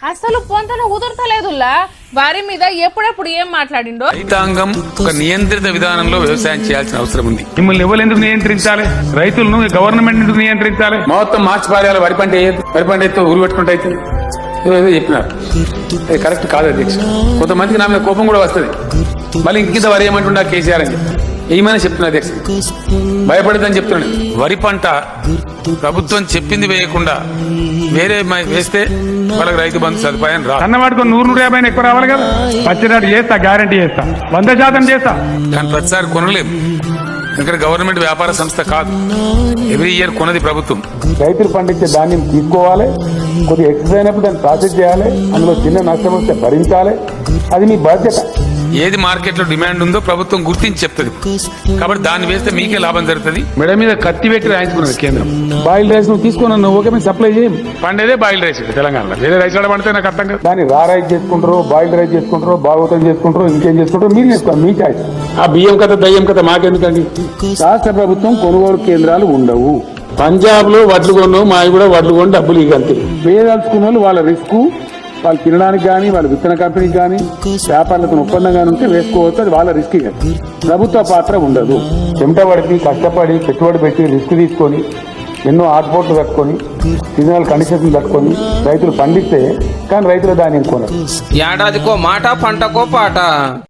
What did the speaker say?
అసలు పొంతన కుదరతలేదులా వారి మీద ఎప్పుడెప్పుడు ఏం మాట్లాడిండో. రైతాంగం ఒక నియంత్రిత విధానంలో వ్యవసాయం చేయాల్సిన అవసరం ఉంది. మిమ్మల్ని ఎవరు ఎందుకు నియంత్రించాలి? రైతులను గవర్నమెంట్ ఎందుకు నియంత్రించాలి? మొత్తం మార్చి పారేయాలి, వరి పంట వేయద్దు, వరి పంట ఎత్తు ఊరు పెట్టుకుంటే అయితే ఏదో చెప్పినారు. అది కరెక్ట్ కాదు అధ్యక్ష. కొంతమందికి నా మీద కోపం కూడా వస్తుంది. మళ్ళీ ఇంకింత వరి ఏమంటుండా కేసీఆర్ అని ఏమైనా చెప్తున్నా అధ్యక్ష, భయపడదని చెప్తున్నాడు. వరి పంట ప్రభుత్వం చెప్పింది వేయకుండా వేరే వేస్తే వాళ్ళకి రైతు బంధు సదుపాయం రా. అన్నవాడికి 100-150 ఎక్కువ రావాలి కదా. పచ్చినాడు చేస్తా, గ్యారంటీ చేస్తా, 100% చేస్తా. కానీ ప్రతిసారి కొనలేము, ఇక్కడ గవర్నమెంట్ వ్యాపార సంస్థ కాదు. ఎవ్రీ ఇయర్ కొనది ప్రభుత్వం. రైతులు పండించే ధాన్యం తీసుకోవాలి, కొద్దిగా ఎక్సెస్ అయినప్పుడు దాన్ని ప్రాసెస్ చేయాలి, అందులో చిన్న నష్టం వస్తే భరించాలి. అది మీ బాధ్యత. ఏది మార్కెట్ లో డిమాండ్ ఉందో ప్రభుత్వం గుర్తించి చెప్తుంది. కాబట్టి దాన్ని వేస్తే మీకే లాభం జరుగుతుంది. మెడ మీద కత్తి పెట్టి రాయించుకున్నది కేంద్రం. బాయిల్ రైస్ నువ్వు తీసుకున్నావు, ఓకే, మేము సప్లై చేయం. పండేదే బాయిల్ రైస్ తెలంగాణలో. వేరే రైస్ కూడా పండితే నాకు అర్థం కాదు. దాన్ని రా రైస్ చేసుకుంటారు, బాయిల్ రైస్ చేసుకుంటారు, భాగవతం చేసుకుంటారు, ఇంకేం చేసుకుంటారు మీరు చేసుకోండి, మీ చాయిస్. ఆ బియ్యం కథ దయ్యం కథ మాకెందుకండి? రాష్ట్ర ప్రభుత్వం కొనుగోలు కేంద్రాలు ఉండవు. పంజాబ్ లో వడ్లు కొన్నావు, మావి కూడా వడ్లు కొని డబ్బులు ఇగంతే. వేయదలుచుకున్న వాళ్ళు వాళ్ళ రిస్క్, వాళ్ళు తినడానికి కానీ వాళ్ళ విత్తన కంపెనీకి కానీ వ్యాపారులతో ఒప్పందం కానీ ఉంటే వేసుకోవచ్చు, అది వాళ్ళ రిస్క్. ప్రభుత్వ పాత్ర ఉండదు. చెమట పడికి కష్టపడి పెట్టుబడి పెట్టి రిస్క్ తీసుకొని ఎన్నో ఆర్ట్పోర్ట్లు కట్టుకొని సీజనల్ కండిషన్స్ కట్టుకొని రైతులు పండిస్తే కానీ రైతులు దాన్ని కొనరు. ఏడాదికో మాట, పంటకో పాట.